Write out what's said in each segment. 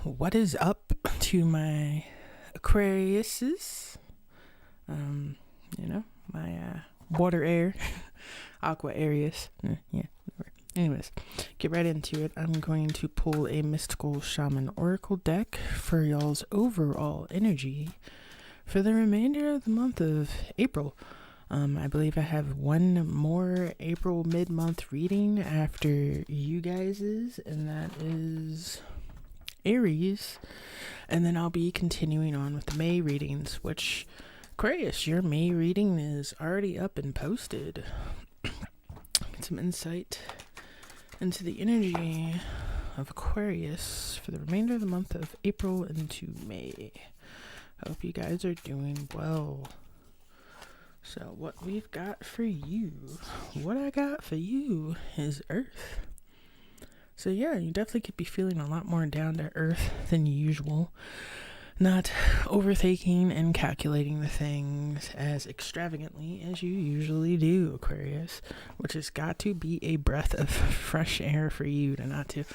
What is up to my Aquariuses? My water air, aqua Aries. Yeah, whatever. Anyways, get right into it. I'm going to pull a Mystical Shaman Oracle deck for y'all's overall energy for the remainder of the month of April. I believe I have one more April mid-month reading after you guys's, and that is Aries. And then I'll be continuing on with the May readings, which, Aquarius, your May reading is already up and posted. Get some insight into the energy of Aquarius for the remainder of the month of April into May. Hope you guys are doing well. So what we've got for you, what I got for you is Earth. So yeah, you definitely could be feeling a lot more down to earth than usual. Not overthinking and calculating the things as extravagantly as you usually do, Aquarius, which has got to be a breath of fresh air for you to not to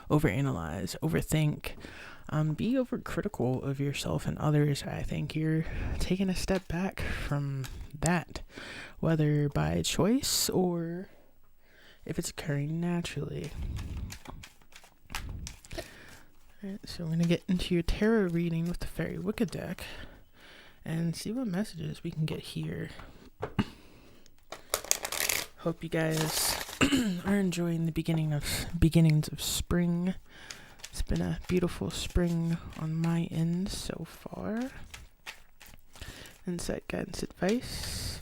overanalyze, overthink, be overcritical of yourself and others. I think you're taking a step back from that, whether by choice or if it's occurring naturally. Alright, so we're going to get into your tarot reading with the Fairy Wicca deck and see what messages we can get here. Hope you guys are enjoying the beginnings of spring. It's been a beautiful spring on my end so far. Insight, guidance, advice.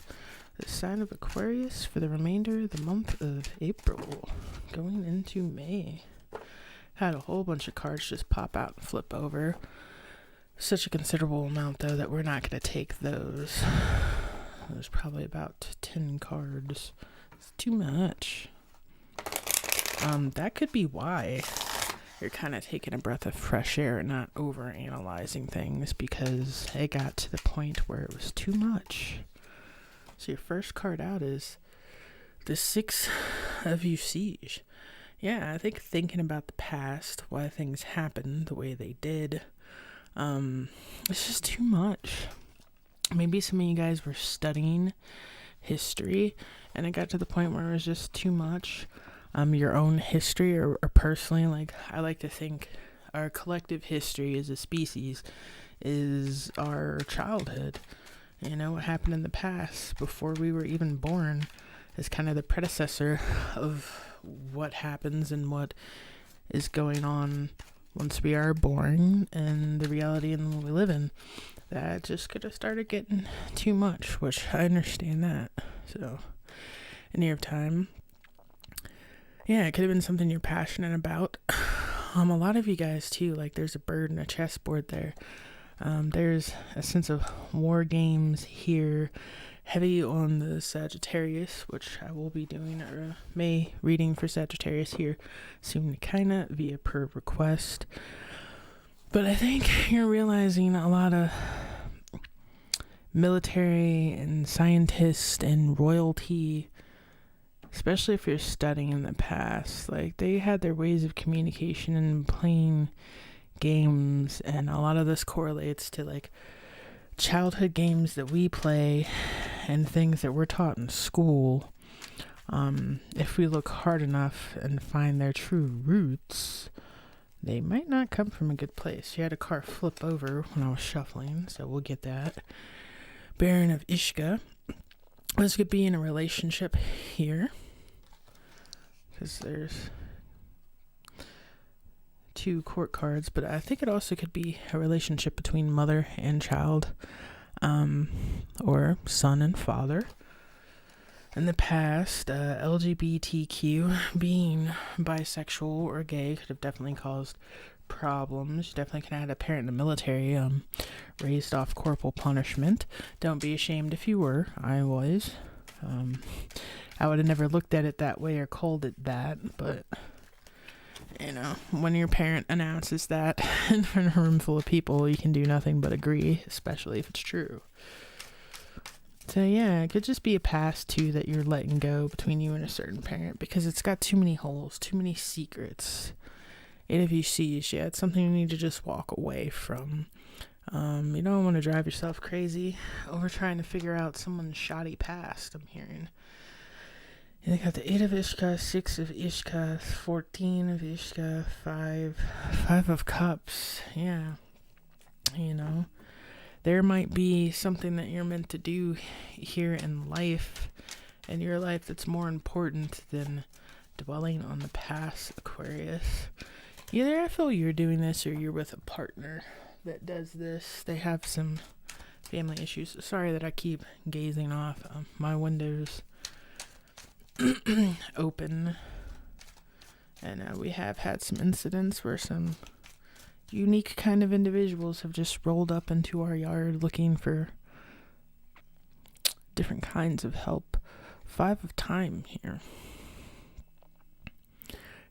The sign of Aquarius for the remainder of the month of April, going into May. Had a whole bunch of cards just pop out and flip over. Such a considerable amount, though, that we're not going to take those. There's probably about 10 cards. It's too much. That could be why you're kind of taking a breath of fresh air and not over-analyzing things, because it got to the point where it was too much. So your first card out is the Six of Siege. Yeah, I think thinking about the past, why things happened the way they did, it's just too much. Maybe some of you guys were studying history, and it got to the point where it was just too much. Your own history, or personally, like, I like to think our collective history as a species is our childhood. You know, what happened in the past before we were even born is kind of the predecessor of what happens and what is going on once we are born, and the reality in we live in. That just could have started getting too much, which I understand that. So, in your time, yeah, it could have been something you're passionate about. A lot of you guys too, like, there's a bird and a chessboard there. There's a sense of war games here, heavy on the Sagittarius, which I will be doing a May reading for Sagittarius here soon, kind of via per request. But I think you're realizing a lot of military and scientists and royalty, especially if you're studying in the past, like, they had their ways of communication and playing games, and a lot of this correlates to, like, childhood games that we play and things that we're taught in school. If we look hard enough and find their true roots, they might not come from a good place. You had a card flip over when I was shuffling, so we'll get that. Baron of Ishka. This could be in a relationship here, because there's two court cards, but I think it also could be a relationship between mother and child, or son and father. In the past, LGBTQ, being bisexual or gay, could have definitely caused problems. You definitely could have had a parent in the military, raised off corporal punishment. Don't be ashamed if you were. I was. I would have never looked at it that way or called it that, but, you know, when your parent announces that in front of a room full of people, you can do nothing but agree, especially if it's true. So yeah, it could just be a past too that you're letting go between you and a certain parent, because it's got too many holes, too many secrets. Eight of Seas, yeah, it's something you need to just walk away from. You don't want to drive yourself crazy over trying to figure out someone's shoddy past, I'm hearing. And they got the 8 of Ishka, 6 of Ishka, 14 of Ishka, 5 of Cups. Yeah, you know, there might be something that you're meant to do here in life, in your life, that's more important than dwelling on the past, Aquarius. Either I feel you're doing this or you're with a partner that does this. They have some family issues. Sorry that I keep gazing off my windows open, and we have had some incidents where some unique kind of individuals have just rolled up into our yard looking for different kinds of help. 5 of Time here.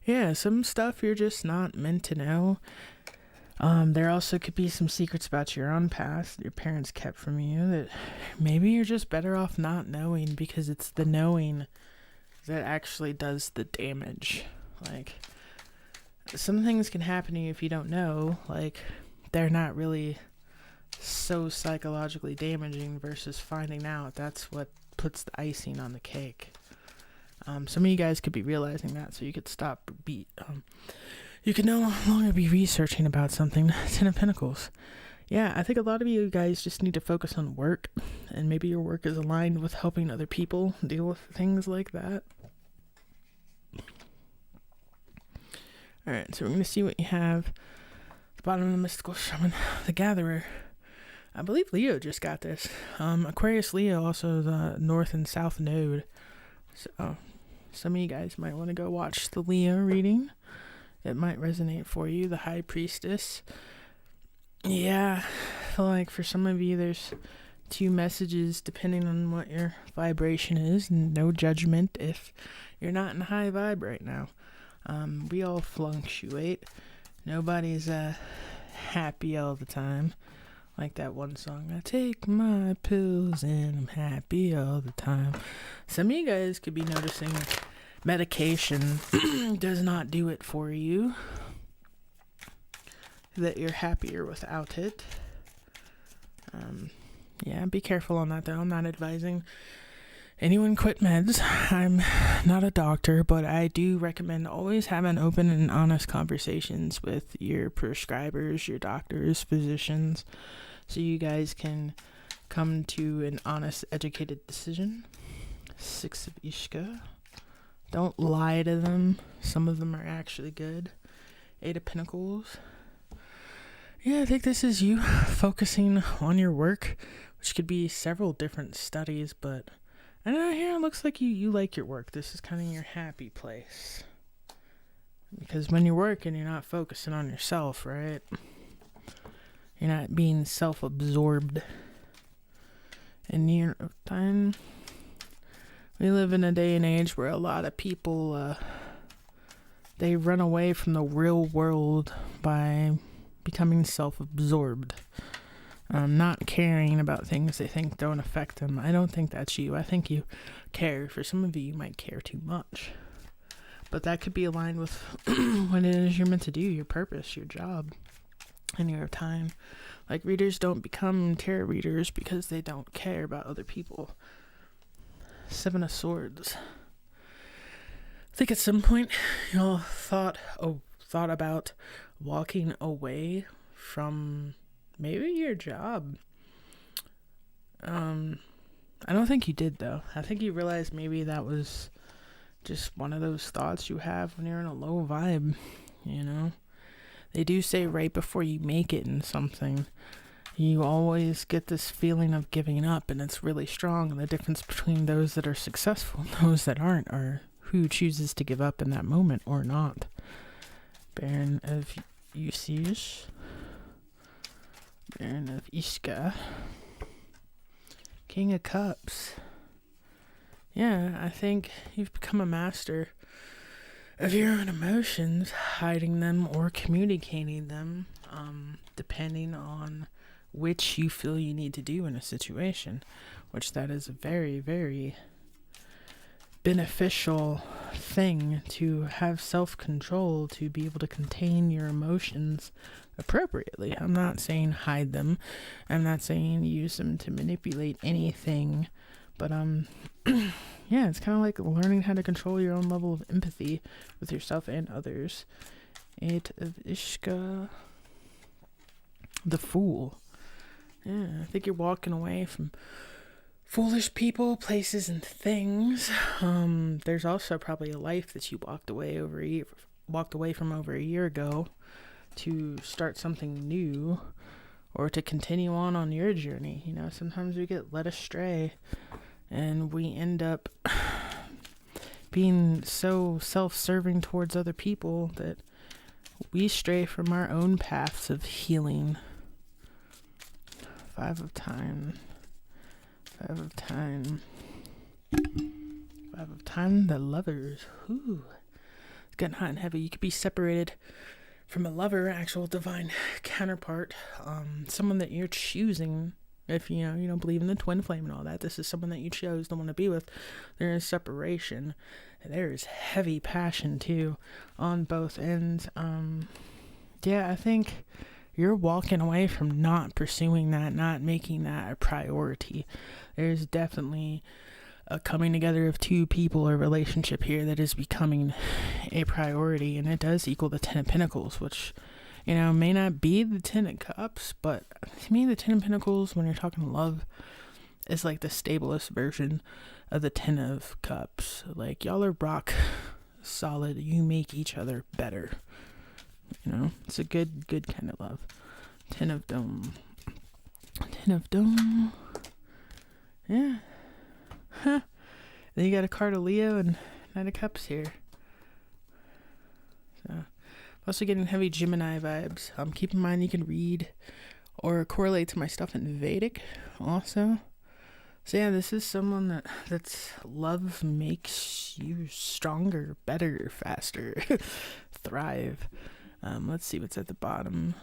Yeah, some stuff you're just not meant to know. There also could be some secrets about your own past your parents kept from you that maybe you're just better off not knowing, because it's the knowing that actually does the damage. Like, some things can happen to you if you don't know. Like, they're not really so psychologically damaging versus finding out. That's what puts the icing on the cake. Some of you guys could be realizing that, so you could stop you can no longer be researching about something. 10 of Pentacles. Yeah, I think a lot of you guys just need to focus on work, and maybe your work is aligned with helping other people deal with things like that. Alright, so we're going to see what you have. The bottom of the Mystical Shaman, the Gatherer. I believe Leo just got this. Aquarius Leo, also the North and South Node. So, some of you guys might want to go watch the Leo reading. It might resonate for you. The High Priestess. Yeah, I feel like for some of you there's 2 messages depending on what your vibration is. No judgment if you're not in high vibe right now. We all fluctuate. Nobody's happy all the time. Like that one song, I take my pills and I'm happy all the time. Some of you guys could be noticing medication does not do it for you. That you're happier without it. Yeah, be careful on that though. I'm not advising anyone quit meds. I'm not a doctor, but I do recommend always having open and honest conversations with your prescribers, your doctors, physicians, so you guys can come to an honest, educated decision. 6 of Ishka. Don't lie to them. Some of them are actually good. 8 of Pentacles. Yeah, I think this is you focusing on your work, which could be several different studies, but I don't know, here it looks like you like your work. This is kind of your happy place. Because when you're working, you're not focusing on yourself, right? You're not being self-absorbed. In Year of Time, we live in a day and age where a lot of people, they run away from the real world by becoming self-absorbed. Not caring about things they think don't affect them. I don't think that's you. I think you care. For some of you, you might care too much. But that could be aligned with what it is you're meant to do, your purpose, your job, and your time. Like, readers don't become tarot readers because they don't care about other people. 7 of Swords. I think at some point y'all thought about walking away from maybe your job. I don't think you did though. I think you realized maybe that was just one of those thoughts you have when you're in a low vibe, you know? They do say right before you make it in something, you always get this feeling of giving up, and it's really strong. And the difference between those that are successful and those that aren't are who chooses to give up in that moment or not. Baron of Usage. Baron of Ishka. King of Cups. Yeah, I think you've become a master of your own emotions, hiding them or communicating them, depending on which you feel you need to do in a situation, which that is a very, very beneficial thing to have self-control, to be able to contain your emotions appropriately. I'm not saying hide them. I'm not saying use them to manipulate anything. But yeah, it's kind of like learning how to control your own level of empathy with yourself and others. 8 of Ishka. The Fool. Yeah, I think you're walking away from foolish people, places, and things. There's also probably a life that you walked away from over a year ago to start something new or to continue on your journey. You know, sometimes we get led astray and we end up being so self-serving towards other people that we stray from our own paths of healing. 5 of Time. 5 of Time. 5 of Time, the Lovers. Ooh. It's getting hot and heavy. You could be separated from a lover, actual divine counterpart, someone that you're choosing. If you don't believe in the twin flame and all that, this is someone that you chose to want to be with. There is separation. There is heavy passion too on both ends. Yeah, I think you're walking away from not pursuing that, not making that a priority. There's definitely a coming together of two people or relationship here that is becoming a priority, and it does equal the 10 of Pentacles, which, may not be the 10 of Cups, but to me, the 10 of Pentacles, when you're talking love, is like the stablest version of the 10 of Cups. Like, y'all are rock solid. You make each other better. It's a good kind of love. 10 of Dome. 10 of Dome. Yeah. Huh. Then you got a card of Leo and Knight of Cups here. So, I'm also getting heavy Gemini vibes. Keep in mind you can read or correlate to my stuff in Vedic also. So yeah, this is someone that's love makes you stronger, better, faster, thrive. Let's see what's at the bottom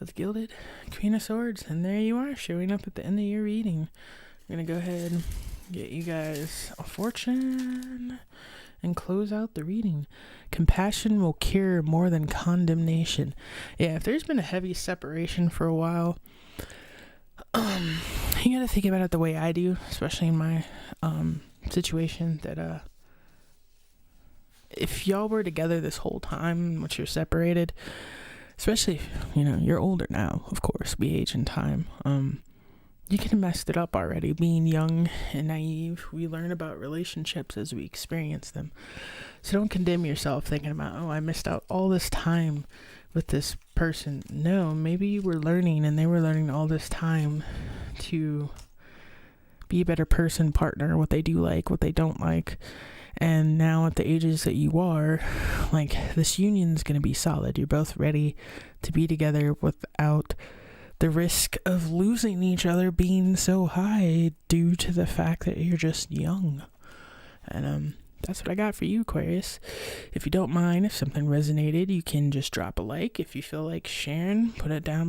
of the Gilded Queen of Swords. And there you are, showing up at the end of your reading. I'm going to go ahead and get you guys a fortune and close out the reading. Compassion will cure more than condemnation. Yeah, if there's been a heavy separation for a while, you got to think about it the way I do, especially in my situation, that if y'all were together this whole time, which you're separated, especially if, you're older now, of course, we age in time, you could have messed it up already. Being young and naive, we learn about relationships as we experience them. So don't condemn yourself thinking about, I missed out all this time with this person. No, maybe you were learning and they were learning all this time to be a better person, partner, what they do like, what they don't like. And now at the ages that you are, like, this union's going to be solid. You're both ready to be together without the risk of losing each other being so high due to the fact that you're just young. And that's what I got for you, Aquarius. If you don't mind, if something resonated, you can just drop a like. If you feel like sharing, put it down below.